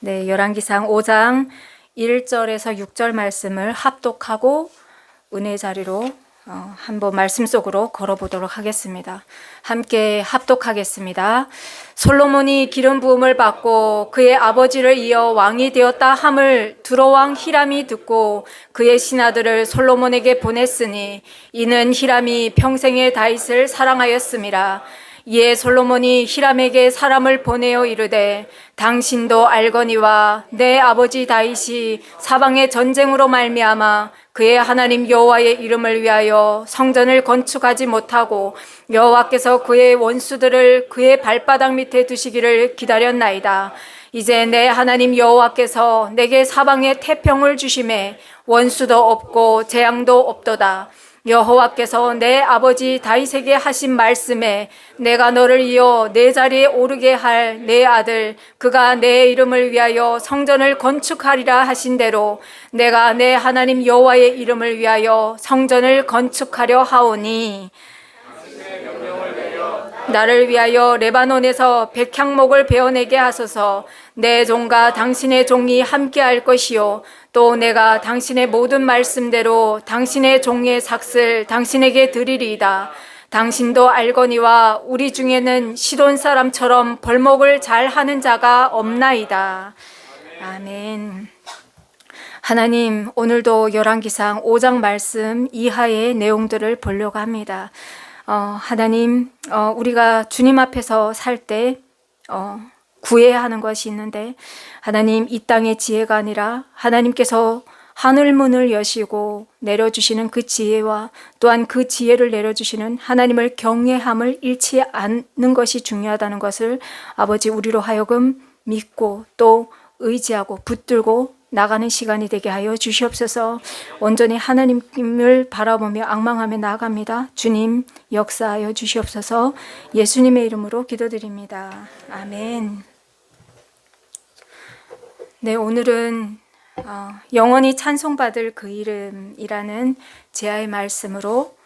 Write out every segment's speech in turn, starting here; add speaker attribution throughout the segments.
Speaker 1: 네, 열왕기상 5장 1절에서 6절 말씀을 합독하고 은혜 자리로 한번 말씀 속으로 걸어보도록 하겠습니다. 함께 합독하겠습니다. 솔로몬이 기름 부음을 받고 그의 아버지를 이어 왕이 되었다 함을 두로왕 히람이 듣고 그의 신하들을 솔로몬에게 보냈으니 이는 히람이 평생에 다윗을 사랑하였음이라. 이에 솔로몬이 히람에게 사람을 보내어 이르되 당신도 알거니와 내 아버지 다윗이 사방의 전쟁으로 말미암아 그의 하나님 여호와의 이름을 위하여 성전을 건축하지 못하고 여호와께서 그의 원수들을 그의 발바닥 밑에 두시기를 기다렸나이다. 이제 내 하나님 여호와께서 내게 사방에 태평을 주심에 원수도 없고 재앙도 없도다. 여호와께서 내 아버지 다윗에게 하신 말씀에 내가 너를 이어 내 자리에 오르게 할 내 아들 그가 내 이름을 위하여 성전을 건축하리라 하신 대로 내가 내 하나님 여호와의 이름을 위하여 성전을 건축하려 하오니 나를 위하여 레바논에서 백향목을 베어내게 하소서. 내 종과 당신의 종이 함께할 것이요 또 내가 당신의 모든 말씀대로 당신의 종의 삭슬 당신에게 드리리이다. 당신도 알거니와 우리 중에는 시돈 사람처럼 벌목을 잘 하는 자가 없나이다. 아멘. 하나님, 오늘도 열왕기상 5장 말씀 이하의 내용들을 보려고 합니다. 하나님, 우리가 주님 앞에서 살 때 구해야 하는 것이 있는데, 하나님, 이 땅의 지혜가 아니라 하나님께서 하늘문을 여시고 내려주시는 그 지혜와 또한 그 지혜를 내려주시는 하나님을 경외함을 잃지 않는 것이 중요하다는 것을 아버지 우리로 하여금 믿고 또 의지하고 붙들고 나가는 시간이 되게 하여 주시옵소서. 온전히 하나님을 바라보며 앙망하며 나아갑니다. 주님 역사하여 주시옵소서. 예수님의 이름으로 기도드립니다. 아멘. 네, 오늘은 영원히 찬송받을 그 이름이라는 제아의 말씀으로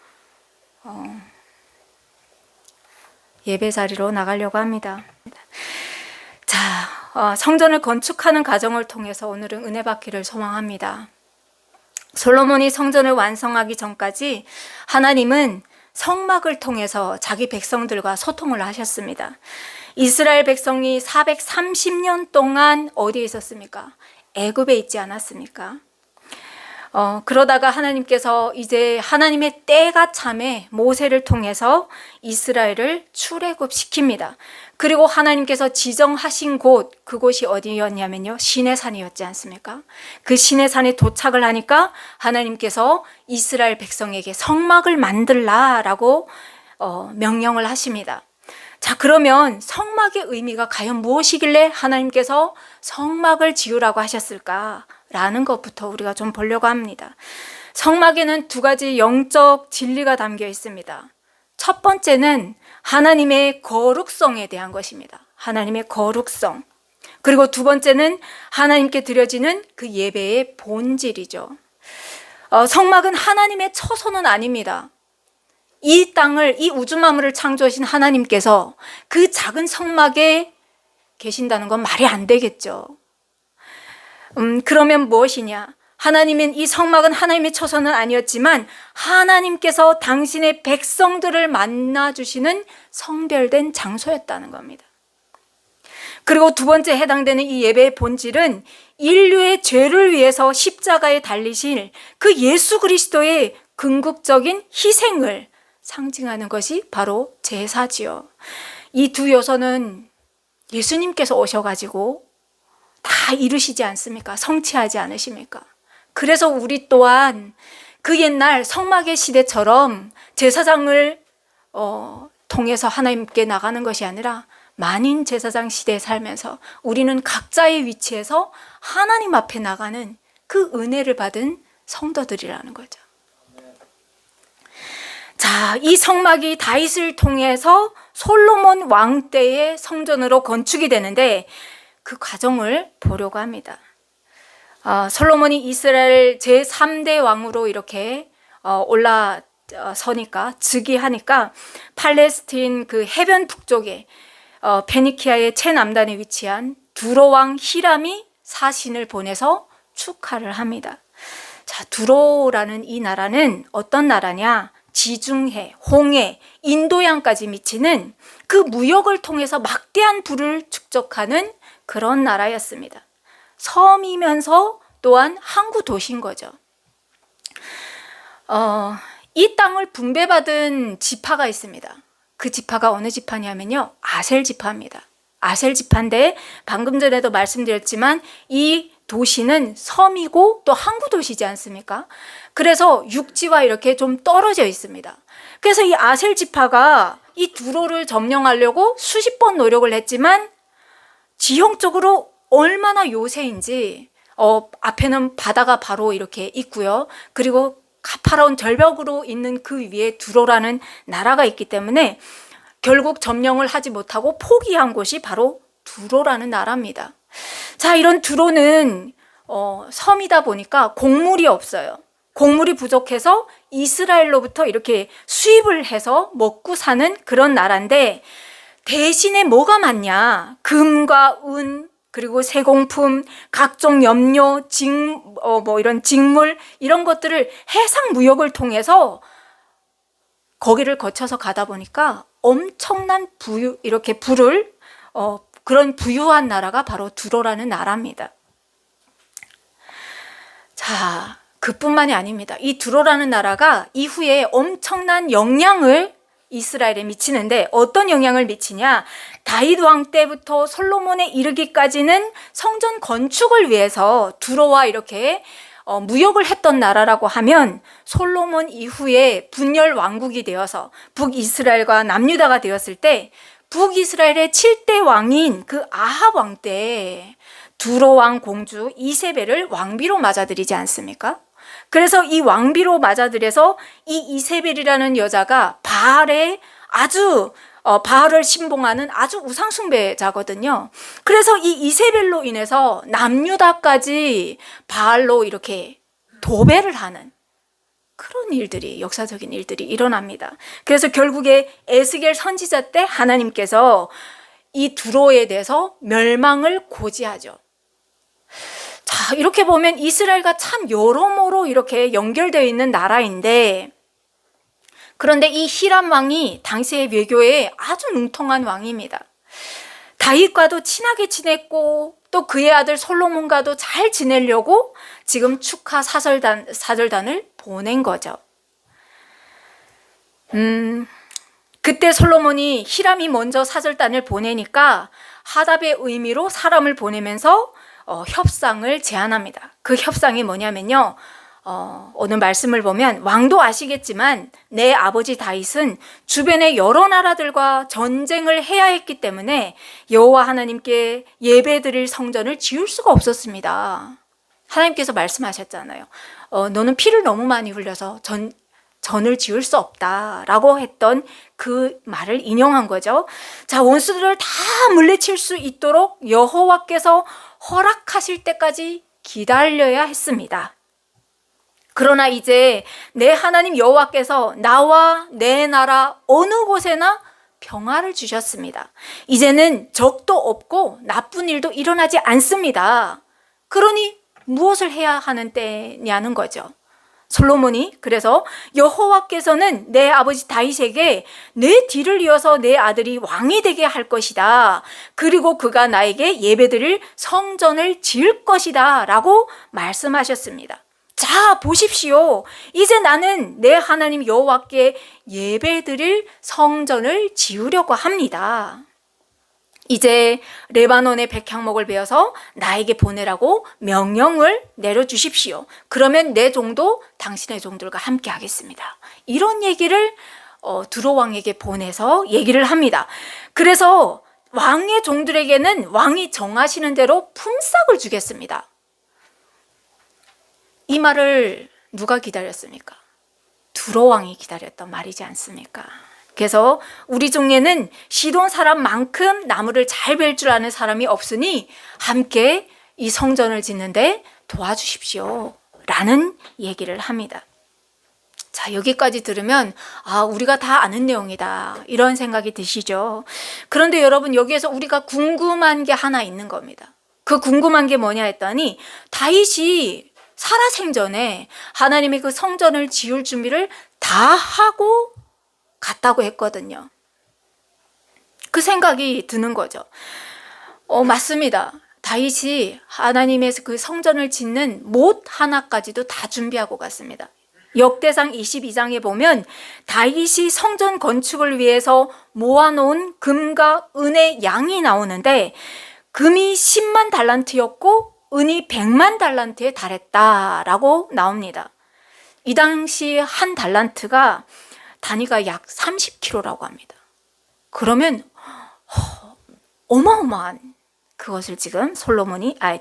Speaker 1: 예배 자리로 나가려고 합니다. 자, 성전을 건축하는 과정을 통해서 오늘은 은혜 받기를 소망합니다. 솔로몬이 성전을 완성하기 전까지 하나님은 성막을 통해서 자기 백성들과 소통을 하셨습니다. 이스라엘 백성이 430년 동안 어디에 있었습니까? 애굽에 있지 않았습니까? 그러다가 하나님께서 이제 하나님의 때가 참에 모세를 통해서 이스라엘을 출애굽시킵니다. 그리고 하나님께서 지정하신 곳, 그곳이 어디였냐면요, 시내산이었지 않습니까? 그 시내산에 도착을 하니까 하나님께서 이스라엘 백성에게 성막을 만들라라고 명령을 하십니다. 자, 그러면 성막의 의미가 과연 무엇이길래 하나님께서 성막을 지으라고 하셨을까라는 것부터 우리가 좀 보려고 합니다. 성막에는 두 가지 영적 진리가 담겨 있습니다. 첫 번째는 하나님의 거룩성에 대한 것입니다. 하나님의 거룩성. 그리고 두 번째는 하나님께 드려지는 그 예배의 본질이죠. 성막은 하나님의 처소는 아닙니다. 이 땅을, 이 우주 만물을 창조하신 하나님께서 그 작은 성막에 계신다는 건 말이 안 되겠죠. 그러면 무엇이냐? 하나님은 이 성막은 하나님의 처소는 아니었지만 하나님께서 당신의 백성들을 만나주시는 성별된 장소였다는 겁니다. 그리고 두 번째 해당되는 이 예배의 본질은 인류의 죄를 위해서 십자가에 달리실 그 예수 그리스도의 궁극적인 희생을 상징하는 것이 바로 제사지요. 이 두 요소는 예수님께서 오셔가지고 다 이루시지 않습니까? 성취하지 않으십니까? 그래서 우리 또한 그 옛날 성막의 시대처럼 제사장을 통해서 하나님께 나가는 것이 아니라 만인 제사장 시대에 살면서 우리는 각자의 위치에서 하나님 앞에 나가는 그 은혜를 받은 성도들이라는 거죠. 자, 이 성막이 다윗을 통해서 솔로몬 왕 때의 성전으로 건축이 되는데 그 과정을 보려고 합니다. 솔로몬이 이스라엘 제3대 왕으로 이렇게 올라서니까 즉위하니까 팔레스틴 그 해변 북쪽에 페니키아의 최남단에 위치한 두로왕 히람이 사신을 보내서 축하를 합니다. 자, 두로라는 이 나라는 어떤 나라냐? 지중해, 홍해, 인도양까지 미치는 그 무역을 통해서 막대한 부를 축적하는 그런 나라였습니다. 섬이면서 또한 항구 도시인 거죠. 이 땅을 분배받은 지파가 있습니다. 그 지파가 어느 지파냐면요, 아셀 지파입니다. 아셀 지파인데 방금 전에도 말씀드렸지만 이 도시는 섬이고 또 항구 도시지 않습니까? 그래서 육지와 이렇게 좀 떨어져 있습니다. 그래서 이 아셀 지파가 이 두로를 점령하려고 수십 번 노력을 했지만 지형적으로 얼마나 요새인지 앞에는 바다가 바로 이렇게 있고요. 그리고 가파라운 절벽으로 있는 그 위에 두로라는 나라가 있기 때문에 결국 점령을 하지 못하고 포기한 곳이 바로 두로라는 나라입니다. 자, 이런 두로는 섬이다 보니까 곡물이 없어요. 곡물이 부족해서 이스라엘로부터 이렇게 수입을 해서 먹고 사는 그런 나라인데 대신에 뭐가 많냐? 금과 은, 그리고 세공품, 각종 염료, 이런 직물 이런 것들을 해상 무역을 통해서 거기를 거쳐서 가다 보니까 엄청난 부를 그런 부유한 나라가 바로 두로라는 나라입니다. 자, 그뿐만이 아닙니다. 이 두로라는 나라가 이후에 엄청난 영향을 이스라엘에 미치는데 어떤 영향을 미치냐? 다윗 왕 때부터 솔로몬에 이르기까지는 성전 건축을 위해서 두로와 이렇게 무역을 했던 나라라고 하면 솔로몬 이후에 분열 왕국이 되어서 북이스라엘과 남유다가 되었을 때 북이스라엘의 7대 왕인 그 아합 왕 때 두로 왕 공주 이세벨을 왕비로 맞아들이지 않습니까? 그래서 이 왕비로 맞아들여서 이 이세벨이라는 여자가 바알을 신봉하는 아주 우상숭배자거든요. 그래서 이 이세벨로 인해서 남유다까지 바알로 이렇게 도배를 하는 그런 일들이, 역사적인 일들이 일어납니다. 그래서 결국에 에스겔 선지자 때 하나님께서 이 두로에 대해서 멸망을 고지하죠. 자, 이렇게 보면 이스라엘과 참 여러모로 이렇게 연결되어 있는 나라인데, 그런데 이 히람 왕이 당시의 외교에 아주 능통한 왕입니다. 다윗과도 친하게 지냈고 또 그의 아들 솔로몬과도 잘 지내려고 지금 축하 사절단을 보낸 거죠. 그때 솔로몬이 히람이 먼저 사절단을 보내니까 하답의 의미로 사람을 보내면서 협상을 제안합니다. 그 협상이 뭐냐면요, 오늘 말씀을 보면 왕도 아시겠지만 내 아버지 다윗은 주변의 여러 나라들과 전쟁을 해야 했기 때문에 여호와 하나님께 예배드릴 성전을 지을 수가 없었습니다. 하나님께서 말씀하셨잖아요. 너는 피를 너무 많이 흘려서 전을 지을 수 없다라고 했던 그 말을 인용한 거죠. 자, 원수들을 다 물리칠 수 있도록 여호와께서 허락하실 때까지 기다려야 했습니다. 그러나 이제 내 하나님 여호와께서 나와 내 나라 어느 곳에나 평화를 주셨습니다. 이제는 적도 없고 나쁜 일도 일어나지 않습니다. 그러니 무엇을 해야 하는 때냐는 거죠. 솔로몬이 그래서 여호와께서는 내 아버지 다윗에게 내 뒤를 이어서 내 아들이 왕이 되게 할 것이다. 그리고 그가 나에게 예배드릴 성전을 지을 것이다 라고 말씀하셨습니다. 자, 보십시오. 이제 나는 내 하나님 여호와께 예배드릴 성전을 지으려고 합니다. 이제 레바논의 백향목을 베어서 나에게 보내라고 명령을 내려주십시오. 그러면 내 종도 당신의 종들과 함께 하겠습니다. 이런 얘기를 두로 왕에게 보내서 얘기를 합니다. 그래서 왕의 종들에게는 왕이 정하시는 대로 품삯을 주겠습니다. 이 말을 누가 기다렸습니까? 두로 왕이 기다렸던 말이지 않습니까? 그래서 우리 중에는 시돈 사람만큼 나무를 잘 벨 줄 아는 사람이 없으니 함께 이 성전을 짓는데 도와주십시오 라는 얘기를 합니다. 자, 여기까지 들으면 우리가 다 아는 내용이다, 이런 생각이 드시죠? 그런데 여러분, 여기에서 우리가 궁금한 게 하나 있는 겁니다. 그 궁금한 게 뭐냐 했더니, 다윗이 살아생전에 하나님의 그 성전을 지을 준비를 다 하고 갔다고 했거든요. 그 생각이 드는 거죠. 맞습니다. 다윗이 하나님의 그 성전을 짓는 못 하나까지도 다 준비하고 갔습니다. 역대상 22장에 보면 다윗이 성전 건축을 위해서 모아놓은 금과 은의 양이 나오는데, 금이 10만 달란트였고 은이 100만 달란트에 달했다라고 나옵니다. 이 당시 한 달란트가 단위가 약 30kg라고 합니다. 그러면 어마어마한 그것을 지금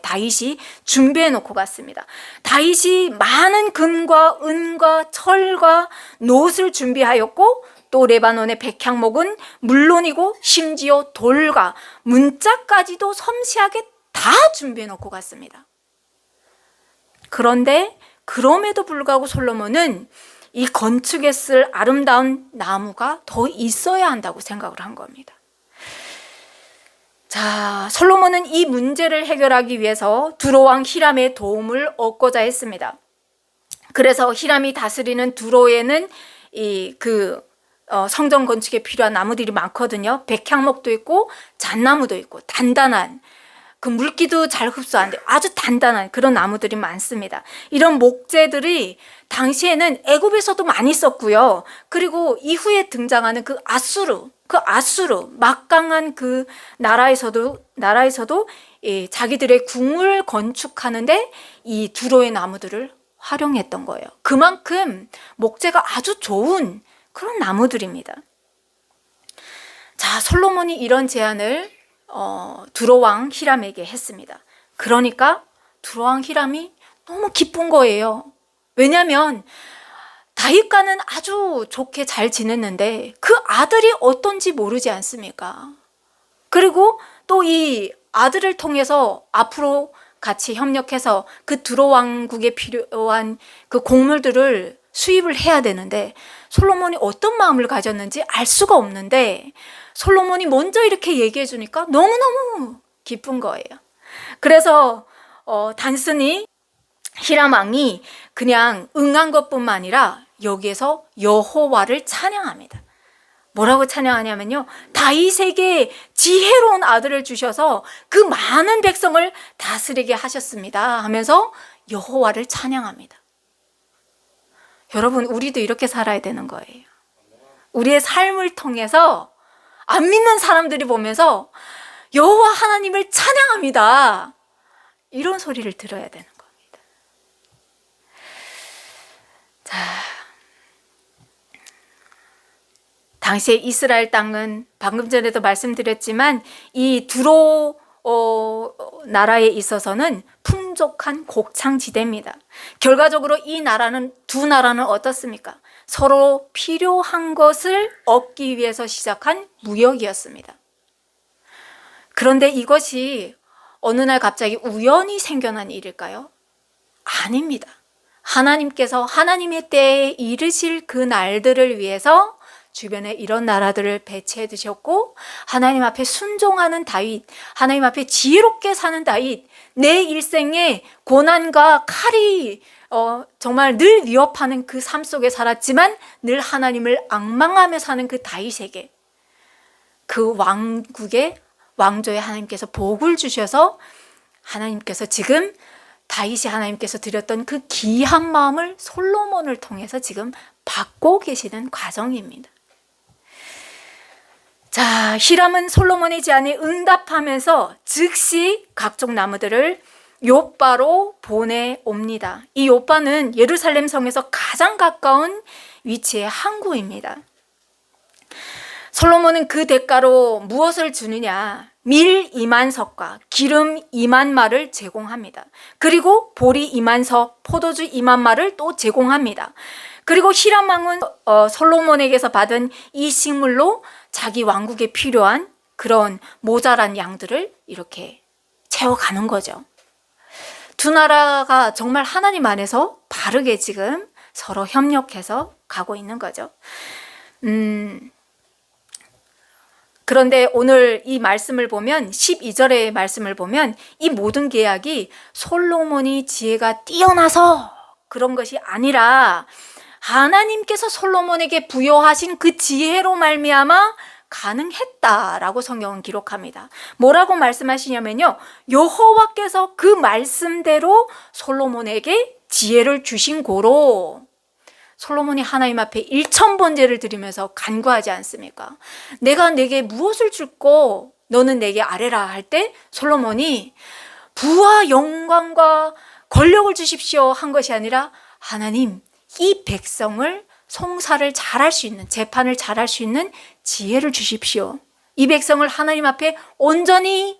Speaker 1: 다윗이 준비해 놓고 갔습니다. 다윗이 많은 금과 은과 철과 놋을 준비하였고, 또 레바논의 백향목은 물론이고 심지어 돌과 문짝까지도 섬세하게 다 준비해 놓고 갔습니다. 그런데 그럼에도 불구하고 솔로몬은 이 건축에 쓸 아름다운 나무가 더 있어야 한다고 생각을 한 겁니다. 자, 솔로몬은 이 문제를 해결하기 위해서 두로왕 히람의 도움을 얻고자 했습니다. 그래서 히람이 다스리는 두로에는 성전 건축에 필요한 나무들이 많거든요. 백향목도 있고 잣나무도 있고 단단한, 그 물기도 잘 흡수 안 돼요. 아주 단단한 그런 나무들이 많습니다. 이런 목재들이 당시에는 애굽에서도 많이 썼고요. 그리고 이후에 등장하는 그 아수르 막강한 그 나라에서도 자기들의 궁을 건축하는데 이 두로의 나무들을 활용했던 거예요. 그만큼 목재가 아주 좋은 그런 나무들입니다. 자, 솔로몬이 이런 제안을 두로왕 히람에게 했습니다. 그러니까 두로왕 히람이 너무 기쁜 거예요. 왜냐하면 다윗과는 아주 좋게 잘 지냈는데 그 아들이 어떤지 모르지 않습니까? 그리고 또 이 아들을 통해서 앞으로 같이 협력해서 그 두로 왕국에 필요한 그 곡물들을 수입을 해야 되는데, 솔로몬이 어떤 마음을 가졌는지 알 수가 없는데 솔로몬이 먼저 이렇게 얘기해 주니까 너무너무 기쁜 거예요. 그래서 단순히 히람 왕이 그냥 응한 것뿐만 아니라 여기에서 여호와를 찬양합니다. 뭐라고 찬양하냐면요, 다윗에게 지혜로운 아들을 주셔서 그 많은 백성을 다스리게 하셨습니다 하면서 여호와를 찬양합니다. 여러분, 우리도 이렇게 살아야 되는 거예요. 우리의 삶을 통해서 안 믿는 사람들이 보면서 여호와 하나님을 찬양합니다, 이런 소리를 들어야 되는 겁니다. 자, 당시에 이스라엘 땅은 방금 전에도 말씀드렸지만 이 두로 나라에 있어서는 풍족한 곡창지대입니다. 결과적으로 두 나라는 어떻습니까? 서로 필요한 것을 얻기 위해서 시작한 무역이었습니다. 그런데 이것이 어느 날 갑자기 우연히 생겨난 일일까요? 아닙니다. 하나님께서 하나님의 때에 이르실 그 날들을 위해서 주변에 이런 나라들을 배치해 두셨고, 하나님 앞에 순종하는 다윗, 하나님 앞에 지혜롭게 사는 다윗, 내 일생에 고난과 칼이 정말 늘 위협하는 그 삶 속에 살았지만 늘 하나님을 앙망하며 사는 그 다윗에게 그 왕조에 하나님께서 복을 주셔서 하나님께서 지금 다윗이 하나님께서 드렸던 그 귀한 마음을 솔로몬을 통해서 지금 받고 계시는 과정입니다. 자, 히람은 솔로몬의 제안에 응답하면서 즉시 각종 나무들을 욥바로 보내옵니다. 이 욥바는 예루살렘 성에서 가장 가까운 위치의 항구입니다. 솔로몬은 그 대가로 무엇을 주느냐? 밀 2만석과 기름 2만마를 제공합니다. 그리고 보리 2만석, 포도주 2만마를 또 제공합니다. 그리고 히람 왕은 솔로몬에게서 받은 이 식물로 자기 왕국에 필요한 그런 모자란 양들을 이렇게 채워가는 거죠. 두 나라가 정말 하나님 안에서 바르게 지금 서로 협력해서 가고 있는 거죠. 그런데 오늘 이 말씀을 보면 12절의 말씀을 보면 이 모든 계약이 솔로몬이 지혜가 뛰어나서 그런 것이 아니라 하나님께서 솔로몬에게 부여하신 그 지혜로 말미암아 가능했다라고 성경은 기록합니다. 뭐라고 말씀하시냐면요, 여호와께서 그 말씀대로 솔로몬에게 지혜를 주신 고로 솔로몬이 하나님 앞에 1000번제를 드리면서 간구하지 않습니까? 내가 내게 무엇을 줄고 너는 내게 아뢰라 할 때 솔로몬이 부와 영광과 권력을 주십시오 한 것이 아니라 하나님, 이 백성을 송사를 잘할 수 있는, 재판을 잘할 수 있는 지혜를 주십시오. 이 백성을 하나님 앞에 온전히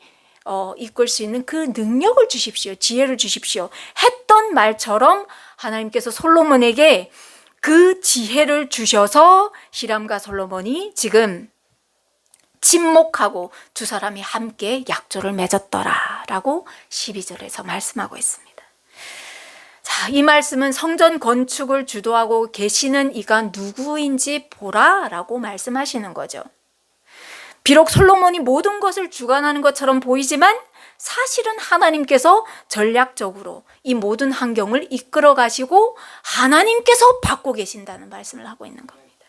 Speaker 1: 이끌 수 있는 그 능력을 주십시오. 지혜를 주십시오. 했던 말처럼 하나님께서 솔로몬에게 그 지혜를 주셔서 히람과 솔로몬이 지금 친목하고 두 사람이 함께 약조를 맺었더라라고 12절에서 말씀하고 있습니다. 자, 이 말씀은 성전 건축을 주도하고 계시는 이가 누구인지 보라라고 말씀하시는 거죠. 비록 솔로몬이 모든 것을 주관하는 것처럼 보이지만 사실은 하나님께서 전략적으로 이 모든 환경을 이끌어 가시고 하나님께서 받고 계신다는 말씀을 하고 있는 겁니다.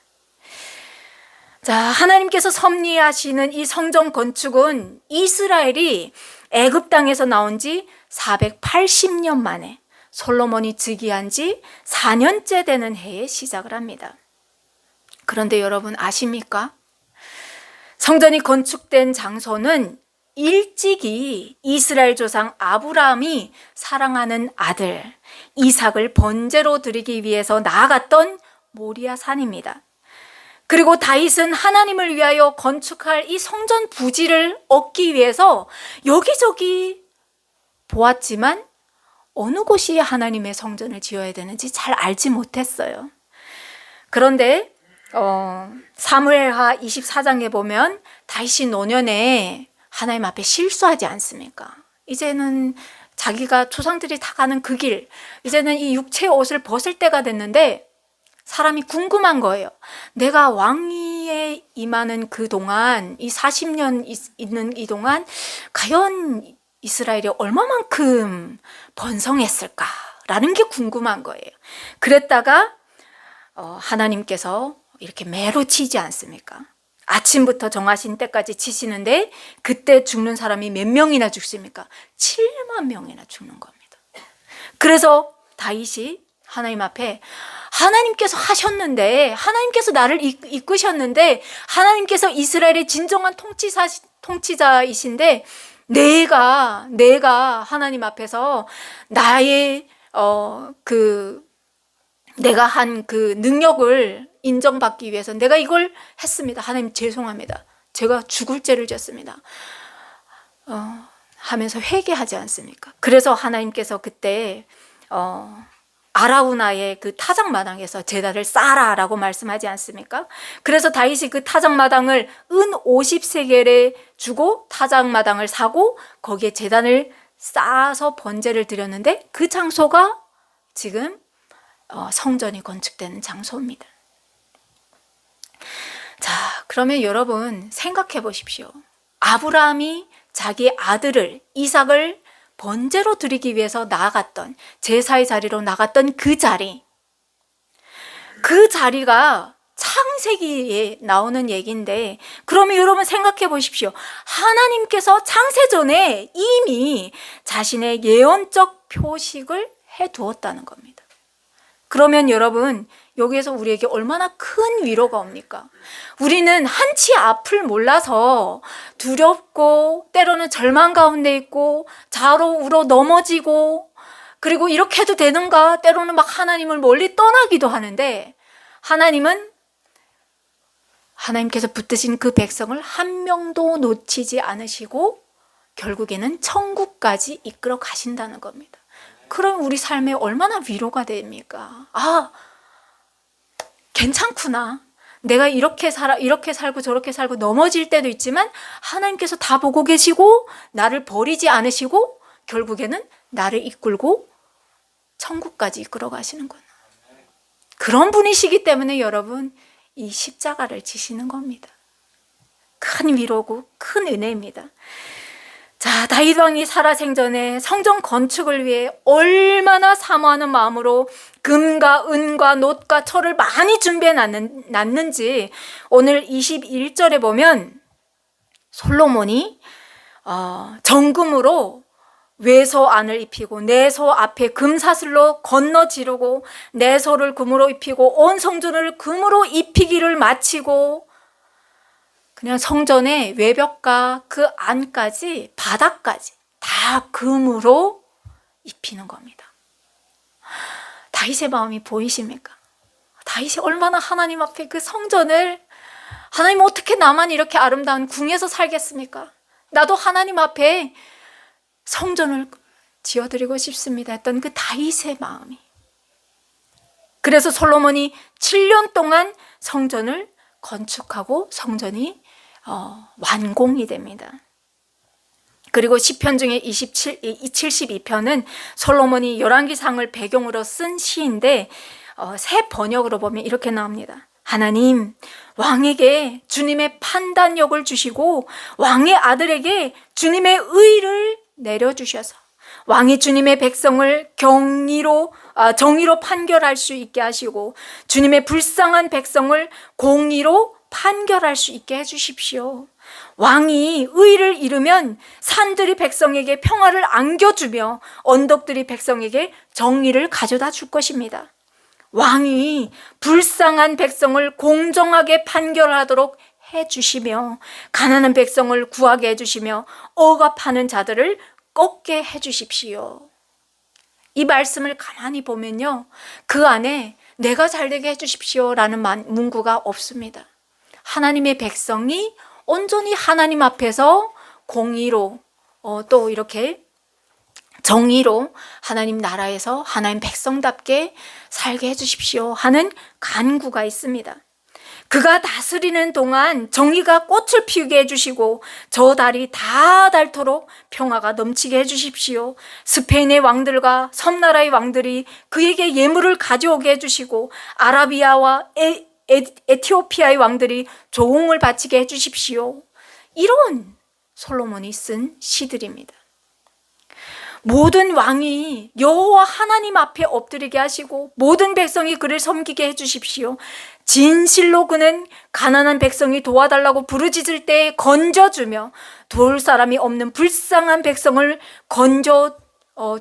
Speaker 1: 자, 하나님께서 섭리하시는 이 성전 건축은 이스라엘이 애굽 땅에서 나온 지 480년 만에 솔로몬이 즉위한 지 4년째 되는 해에 시작을 합니다. 그런데 여러분 아십니까? 성전이 건축된 장소는 일찍이 이스라엘 조상 아브라함이 사랑하는 아들 이삭을 번제로 드리기 위해서 나아갔던 모리아 산입니다. 그리고 다윗은 하나님을 위하여 건축할 이 성전 부지를 얻기 위해서 여기저기 보았지만 어느 곳이 하나님의 성전을 지어야 되는지 잘 알지 못했어요. 그런데 사무엘하 24장에 보면 다윗이 노년에 하나님 앞에 실수하지 않습니까? 이제는 자기가 조상들이 다 가는 그 길, 이제는 이 육체의 옷을 벗을 때가 됐는데 사람이 궁금한 거예요. 내가 왕위에 임하는 그 동안, 이 40년 있는 이 동안 과연 이스라엘이 얼마만큼 번성했을까라는 게 궁금한 거예요. 그랬다가 하나님께서 이렇게 매로 치지 않습니까? 아침부터 정하신 때까지 치시는데 그때 죽는 사람이 몇 명이나 죽습니까? 7만 명이나 죽는 겁니다. 그래서 다윗이 하나님 앞에 하나님께서 하셨는데, 하나님께서 나를 이끄셨는데, 하나님께서 이스라엘의 진정한 통치자이신데 내가 하나님 앞에서 나의 내가 한 그 능력을 인정받기 위해서 내가 이걸 했습니다. 하나님 죄송합니다. 제가 죽을 죄를 졌습니다. 하면서 회개하지 않습니까? 그래서 하나님께서 그때 아라우나의 그 타작마당에서 제단을 쌓아라라고 말씀하지 않습니까? 그래서 다윗이 그 타작마당을 은 50세겔에 주고 타작마당을 사고 거기에 제단을 쌓아서 번제를 드렸는데 그 장소가 지금 성전이 건축되는 장소입니다. 자, 그러면 여러분 생각해 보십시오. 아브라함이 자기 아들을 이삭을 번제로 드리기 위해서 나아갔던, 제사의 자리로 나갔던 그 자리가 창세기에 나오는 얘기인데, 그러면 여러분 생각해 보십시오. 하나님께서 창세전에 이미 자신의 예언적 표식을 해두었다는 겁니다. 그러면 여러분 여기에서 우리에게 얼마나 큰 위로가 옵니까? 우리는 한치 앞을 몰라서 두렵고 때로는 절망 가운데 있고 좌로 우로 넘어지고, 그리고 이렇게 해도 되는가, 때로는 막 하나님을 멀리 떠나기도 하는데, 하나님께서 붙드신 그 백성을 한 명도 놓치지 않으시고 결국에는 천국까지 이끌어 가신다는 겁니다. 그럼 우리 삶에 얼마나 위로가 됩니까? 아, 괜찮구나. 내가 이렇게 살고 저렇게 살고 넘어질 때도 있지만 하나님께서 다 보고 계시고 나를 버리지 않으시고 결국에는 나를 이끌고 천국까지 이끌어 가시는구나. 그런 분이시기 때문에 여러분 이 십자가를 지시는 겁니다. 큰 위로고 큰 은혜입니다. 자, 다윗 왕이 살아생전에 성전 건축을 위해 얼마나 사모하는 마음으로 금과 은과 놋과 철을 많이 준비해 놨는지 오늘 21절에 보면 솔로몬이 정금으로 외소 안을 입히고 내소 앞에 금사슬로 건너 지르고 내소를 금으로 입히고 온 성전을 금으로 입히기를 마치고 그냥 성전의 외벽과 그 안까지 바닥까지 다 금으로 입히는 겁니다. 다윗의 마음이 보이십니까? 다윗이 얼마나 하나님 앞에 그 성전을 하나님 어떻게 나만 이렇게 아름다운 궁에서 살겠습니까? 나도 하나님 앞에 성전을 지어드리고 싶습니다 했던 그 다윗의 마음이. 그래서 솔로몬이 7년 동안 성전을 건축하고 성전이 완공이 됩니다. 그리고 시편 중에 72편은 솔로몬이 열왕기상을 배경으로 쓴 시인데 새 번역으로 보면 이렇게 나옵니다. 하나님, 왕에게 주님의 판단력을 주시고 왕의 아들에게 주님의 의를 내려주셔서 왕이 주님의 백성을 정의로 판결할 수 있게 하시고 주님의 불쌍한 백성을 공의로 판결할 수 있게 해주십시오. 왕이 의를 이루면 산들이 백성에게 평화를 안겨주며 언덕들이 백성에게 정의를 가져다 줄 것입니다. 왕이 불쌍한 백성을 공정하게 판결하도록 해주시며 가난한 백성을 구하게 해주시며 억압하는 자들을 꺾게 해주십시오. 이 말씀을 가만히 보면요, 그 안에 내가 잘되게 해주십시오 라는 문구가 없습니다. 하나님의 백성이 온전히 하나님 앞에서 공의로 또 이렇게 정의로 하나님 나라에서 하나님 백성답게 살게 해주십시오 하는 간구가 있습니다. 그가 다스리는 동안 정의가 꽃을 피우게 해주시고 저 달이 다 닳도록 평화가 넘치게 해주십시오. 스페인의 왕들과 섬나라의 왕들이 그에게 예물을 가져오게 해주시고 아라비아와 에티오피아의 왕들이 조공을 바치게 해주십시오. 이런 솔로몬이 쓴 시들입니다. 모든 왕이 여호와 하나님 앞에 엎드리게 하시고 모든 백성이 그를 섬기게 해주십시오. 진실로 그는 가난한 백성이 도와달라고 부르짖을 때에 건져주며 도울 사람이 없는 불쌍한 백성을 건져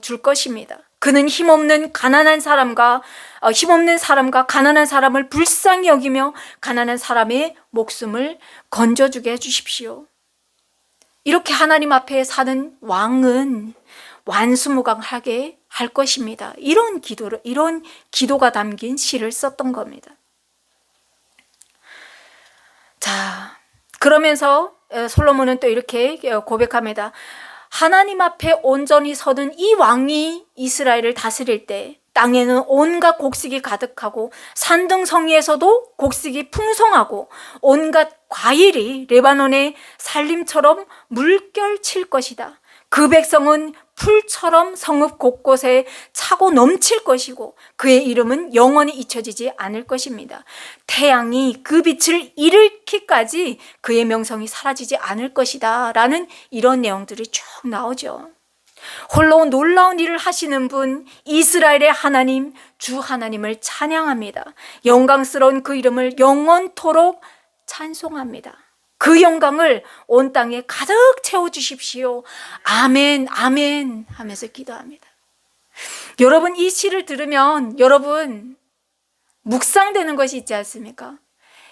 Speaker 1: 줄 것입니다. 그는 힘없는 사람과 가난한 사람을 불쌍히 여기며 가난한 사람의 목숨을 건져주게 해주십시오. 이렇게 하나님 앞에 사는 왕은 완수무강하게 할 것입니다. 이런 기도가 담긴 시를 썼던 겁니다. 자, 그러면서 솔로몬은 또 이렇게 고백합니다. 하나님 앞에 온전히 서는 이 왕이 이스라엘을 다스릴 때 땅에는 온갖 곡식이 가득하고 산등성이에서도 곡식이 풍성하고 온갖 과일이 레바논의 산림처럼 물결칠 것이다. 그 백성은 풀처럼 성읍 곳곳에 차고 넘칠 것이고 그의 이름은 영원히 잊혀지지 않을 것입니다. 태양이 그 빛을 일으키기까지 그의 명성이 사라지지 않을 것이다 라는 이런 내용들이 쭉 나오죠. 홀로 놀라운 일을 하시는 분 이스라엘의 하나님 주 하나님을 찬양합니다. 영광스러운 그 이름을 영원토록 찬송합니다. 그 영광을 온 땅에 가득 채워주십시오. 아멘, 아멘 하면서 기도합니다. 여러분, 이 시를 들으면 여러분 묵상되는 것이 있지 않습니까?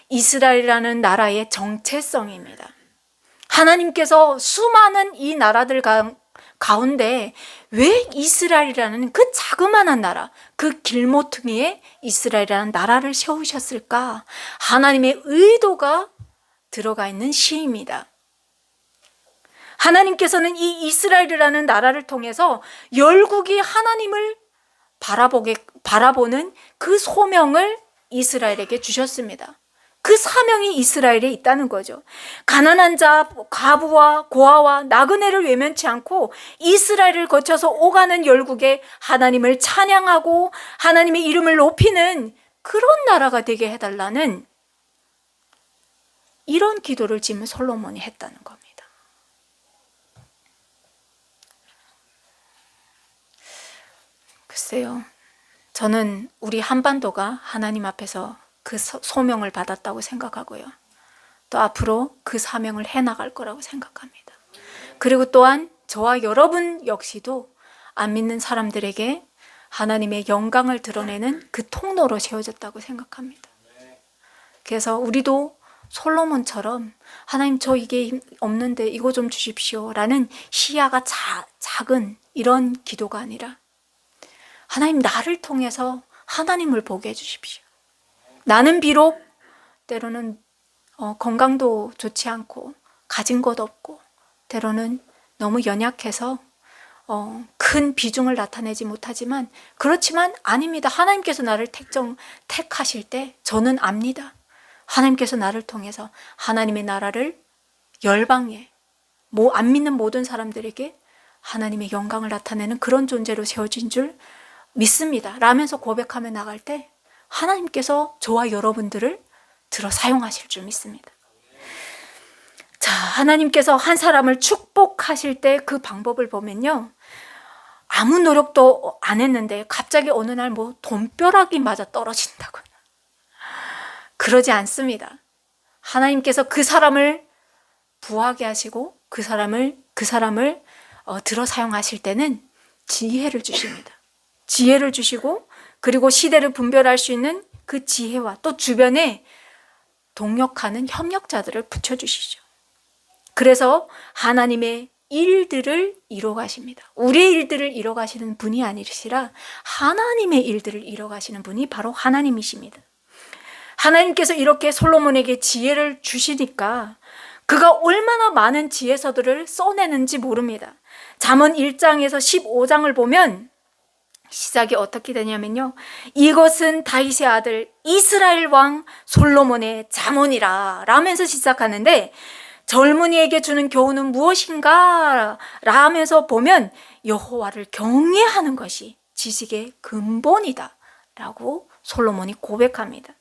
Speaker 1: 이스라엘이라는 나라의 정체성입니다. 하나님께서 수많은 이 나라들 가운데 왜 이스라엘이라는 그 자그마한 나라, 그 길모퉁이에 이스라엘이라는 나라를 세우셨을까? 하나님의 의도가 들어가 있는 시입니다. 하나님께서는 이 이스라엘이라는 나라를 통해서 열국이 하나님을 바라보는 그 소명을 이스라엘에게 주셨습니다. 그 사명이 이스라엘에 있다는 거죠. 가난한 자, 과부와 고아와 나그네를 외면치 않고 이스라엘을 거쳐서 오가는 열국에 하나님을 찬양하고 하나님의 이름을 높이는 그런 나라가 되게 해달라는 이런 기도를 지금 솔로몬이 했다는 겁니다. 글쎄요, 저는 우리 한반도가 하나님 앞에서 그 소명을 받았다고 생각하고요. 또 앞으로 그 사명을 해나갈 거라고 생각합니다. 그리고 또한 저와 여러분 역시도 안 믿는 사람들에게 하나님의 영광을 드러내는 그 통로로 세워졌다고 생각합니다. 그래서 우리도 솔로몬처럼 하나님 저 이게 없는데 이거 좀 주십시오 라는 시야가 작은 이런 기도가 아니라 하나님 나를 통해서 하나님을 보게 해주십시오. 나는 비록 때로는 건강도 좋지 않고 가진 것 없고 때로는 너무 연약해서 큰 비중을 나타내지 못하지만 그렇지만 아닙니다. 하나님께서 나를 택하실 때 저는 압니다. 하나님께서 나를 통해서 하나님의 나라를 열방에 안 믿는 모든 사람들에게 하나님의 영광을 나타내는 그런 존재로 세워진 줄 믿습니다 라면서 고백하며 나갈 때 하나님께서 저와 여러분들을 들어 사용하실 줄 믿습니다. 자, 하나님께서 한 사람을 축복하실 때 그 방법을 보면요, 아무 노력도 안 했는데 갑자기 어느 날 돈벼락이 맞아 떨어진다거나 그러지 않습니다. 하나님께서 그 사람을 부하게 하시고 그 사람을 들어 사용하실 때는 지혜를 주십니다. 지혜를 주시고 그리고 시대를 분별할 수 있는 그 지혜와 또 주변에 동역하는 협력자들을 붙여주시죠. 그래서 하나님의 일들을 이뤄가십니다. 우리의 일들을 이뤄가시는 분이 아니시라 하나님의 일들을 이뤄가시는 분이 바로 하나님이십니다. 하나님께서 이렇게 솔로몬에게 지혜를 주시니까 그가 얼마나 많은 지혜서들을 써내는지 모릅니다. 잠언 1장에서 15장을 보면 시작이 어떻게 되냐면요, 이것은 다윗의 아들 이스라엘 왕 솔로몬의 잠언이라 라면서 시작하는데 젊은이에게 주는 교훈은 무엇인가 라면서 보면 여호와를 경외하는 것이 지식의 근본이다 라고 솔로몬이 고백합니다.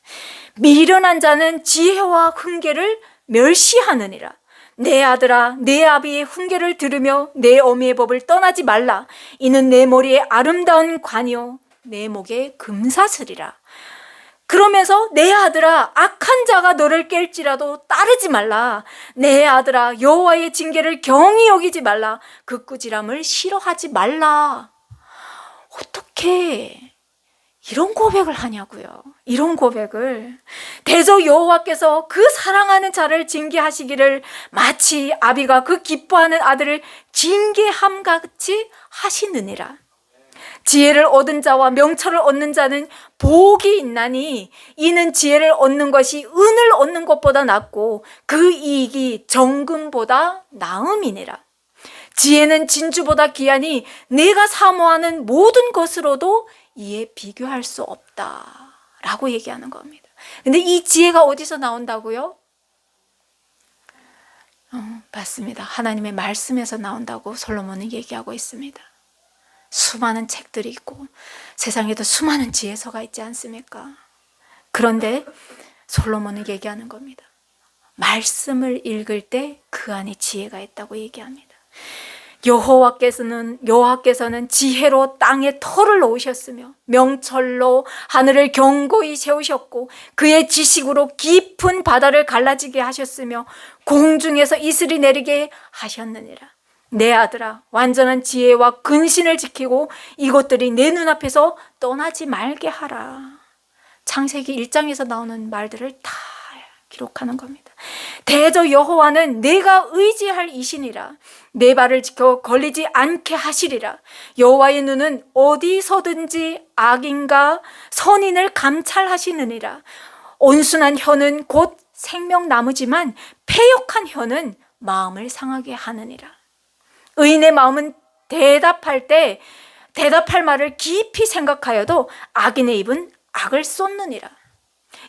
Speaker 1: 미련한 자는 지혜와 훈계를 멸시하느니라. 내 아들아, 내 아비의 훈계를 들으며 내 어미의 법을 떠나지 말라. 이는 내 머리에 아름다운 관이요 내 목에 금사슬이라. 그러면서 내 아들아, 악한 자가 너를 깰지라도 따르지 말라. 내 아들아, 여호와의 징계를 경히 여기지 말라. 그 꾸지람을 싫어하지 말라. 어떻게 이런 고백을 하냐고요. 이런 고백을. 대저 여호와께서 그 사랑하는 자를 징계하시기를 마치 아비가 그 기뻐하는 아들을 징계함같이 하시느니라. 지혜를 얻은 자와 명철을 얻는 자는 복이 있나니 이는 지혜를 얻는 것이 은을 얻는 것보다 낫고 그 이익이 정금보다 나음이니라. 지혜는 진주보다 귀하니 내가 사모하는 모든 것으로도 이에 비교할 수 없다 라고 얘기하는 겁니다. 근데 이 지혜가 어디서 나온다고요? 맞습니다. 하나님의 말씀에서 나온다고 솔로몬은 얘기하고 있습니다. 수많은 책들이 있고 세상에도 수많은 지혜서가 있지 않습니까? 그런데 솔로몬은 얘기하는 겁니다. 말씀을 읽을 때 그 안에 지혜가 있다고 얘기합니다. 여호와께서는 지혜로 땅에 터를 놓으셨으며 명철로 하늘을 견고히 세우셨고 그의 지식으로 깊은 바다를 갈라지게 하셨으며 공중에서 이슬이 내리게 하셨느니라. 내 아들아, 완전한 지혜와 근신을 지키고 이것들이 내 눈앞에서 떠나지 말게 하라. 창세기 1장에서 나오는 말들을 다 기록하는 겁니다. 대저 여호와는 내가 의지할 이신이라. 내 발을 지켜 걸리지 않게 하시리라. 여호와의 눈은 어디서든지 악인과 선인을 감찰하시느니라. 온순한 혀는 곧 생명나무지만 패역한 혀는 마음을 상하게 하느니라. 의인의 마음은 대답할 말을 깊이 생각하여도 악인의 입은 악을 쏟느니라.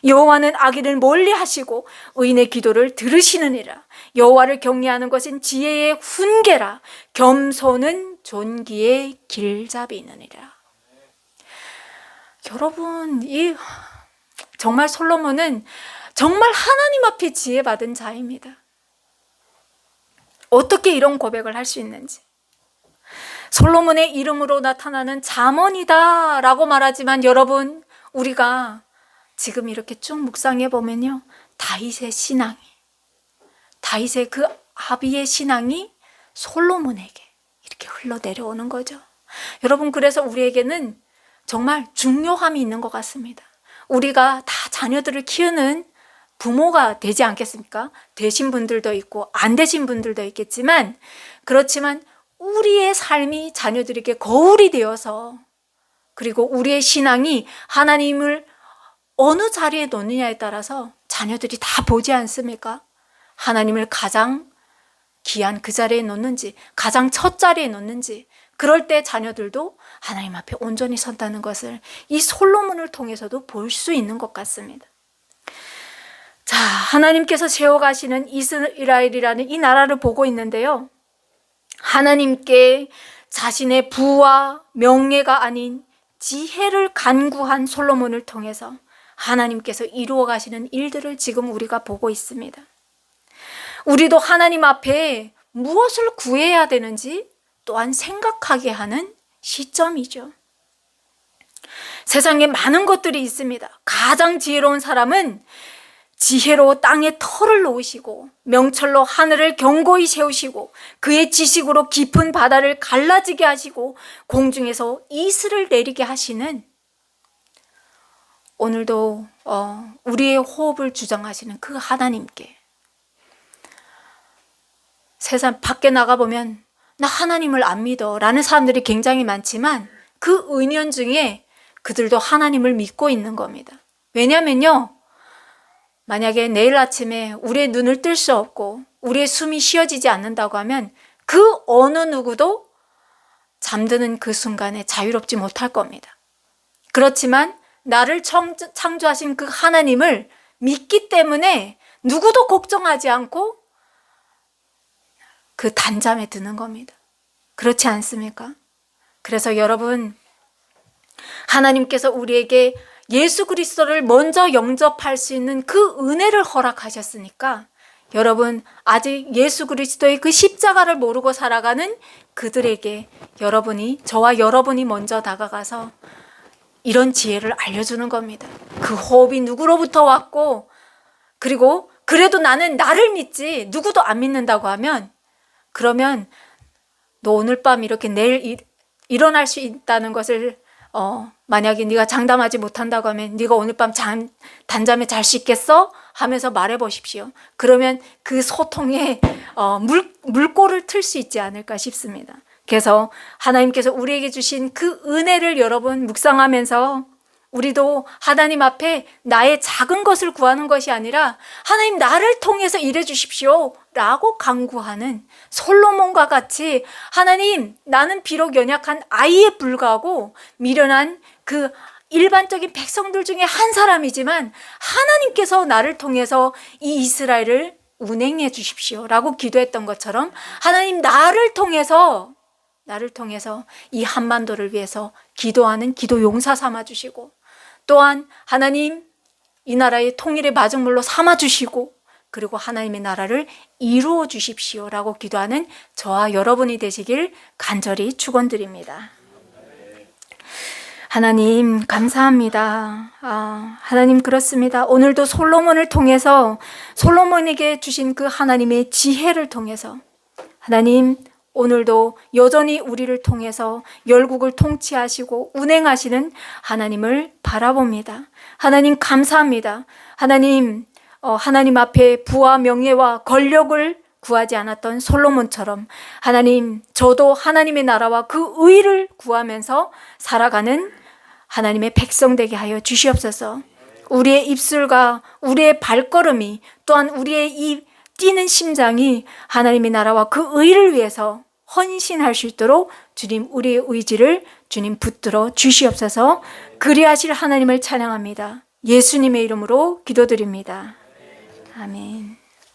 Speaker 1: 여호와는 악인을 멀리하시고 의인의 기도를 들으시느니라. 여호와를 경외하는 것은 지혜의 훈계라. 겸손은 존귀의 길잡이느니라. 여러분, 이 정말 솔로몬은 정말 하나님 앞에 지혜받은 자입니다. 어떻게 이런 고백을 할 수 있는지. 솔로몬의 이름으로 나타나는 잠언이다 라고 말하지만 여러분, 우리가 지금 이렇게 쭉 묵상해 보면요, 다윗의 그 아비의 신앙이 솔로몬에게 이렇게 흘러내려오는 거죠. 여러분, 그래서 우리에게는 정말 중요함이 있는 것 같습니다. 우리가 다 자녀들을 키우는 부모가 되지 않겠습니까? 되신 분들도 있고 안 되신 분들도 있겠지만, 그렇지만 우리의 삶이 자녀들에게 거울이 되어서, 그리고 우리의 신앙이 하나님을 어느 자리에 놓느냐에 따라서 자녀들이 다 보지 않습니까? 하나님을 가장 귀한 그 자리에 놓는지, 가장 첫 자리에 놓는지, 그럴 때 자녀들도 하나님 앞에 온전히 선다는 것을 이 솔로몬을 통해서도 볼 수 있는 것 같습니다. 자, 하나님께서 세워가시는 이스라엘이라는 이 나라를 보고 있는데요, 하나님께 자신의 부와 명예가 아닌 지혜를 간구한 솔로몬을 통해서 하나님께서 이루어 가시는 일들을 지금 우리가 보고 있습니다. 우리도 하나님 앞에 무엇을 구해야 되는지 또한 생각하게 하는 시점이죠. 세상에 많은 것들이 있습니다. 가장 지혜로운 사람은 지혜로 땅에 터를 놓으시고 명철로 하늘을 견고히 세우시고 그의 지식으로 깊은 바다를 갈라지게 하시고 공중에서 이슬을 내리게 하시는, 오늘도 우리의 호흡을 주장하시는 그 하나님께, 세상 밖에 나가보면 나 하나님을 안 믿어 라는 사람들이 굉장히 많지만 그 은연 중에 그들도 하나님을 믿고 있는 겁니다. 왜냐면요, 만약에 내일 아침에 우리의 눈을 뜰 수 없고 우리의 숨이 쉬어지지 않는다고 하면 그 어느 누구도 잠드는 그 순간에 자유롭지 못할 겁니다. 그렇지만 나를 창조하신 그 하나님을 믿기 때문에 누구도 걱정하지 않고 그 단잠에 드는 겁니다. 그렇지 않습니까? 그래서 여러분, 하나님께서 우리에게 예수 그리스도를 먼저 영접할 수 있는 그 은혜를 허락하셨으니까, 여러분, 아직 예수 그리스도의 그 십자가를 모르고 살아가는 그들에게 저와 여러분이 먼저 다가가서 이런 지혜를 알려주는 겁니다. 그 호흡이 누구로부터 왔고, 그리고 그래도 나는 나를 믿지 누구도 안 믿는다고 하면, 그러면 너 오늘 밤 이렇게 내일 일어날 수 있다는 것을 만약에 네가 장담하지 못한다고 하면 네가 오늘 밤 단잠에 잘 수 있겠어? 하면서 말해 보십시오. 그러면 그 소통에 물꼬를 틀 수 있지 않을까 싶습니다. 그래서 하나님께서 우리에게 주신 그 은혜를 여러분 묵상하면서 우리도 하나님 앞에 나의 작은 것을 구하는 것이 아니라 하나님 나를 통해서 일해 주십시오 라고 간구하는 솔로몬과 같이, 하나님 나는 비록 연약한 아이에 불과하고 미련한 그 일반적인 백성들 중에 한 사람이지만 하나님께서 나를 통해서 이 이스라엘을 운행해 주십시오 라고 기도했던 것처럼, 하나님 나를 통해서 이 한반도를 위해서 기도하는 기도 용사 삼아 주시고, 또한 하나님 이 나라의 통일의 마중물로 삼아 주시고, 그리고 하나님의 나라를 이루어 주십시오 라고 기도하는 저와 여러분이 되시길 간절히 축원드립니다. 하나님 감사합니다. 하나님 그렇습니다. 오늘도 솔로몬을 통해서, 솔로몬에게 주신 그 하나님의 지혜를 통해서, 하나님 오늘도 여전히 우리를 통해서 열국을 통치하시고 운행하시는 하나님을 바라봅니다. 하나님 감사합니다. 하나님 앞에 부와 명예와 권력을 구하지 않았던 솔로몬처럼, 하나님 저도 하나님의 나라와 그 의를 구하면서 살아가는 하나님의 백성 되게 하여 주시옵소서. 우리의 입술과 우리의 발걸음이, 또한 우리의 이 뛰는 심장이 하나님의 나라와 그 의를 위해서 헌신할 수 있도록 주님 우리의 의지를 주님 붙들어 주시옵소서. 그리하실 하나님을 찬양합니다. 예수님의 이름으로 기도드립니다. 아멘.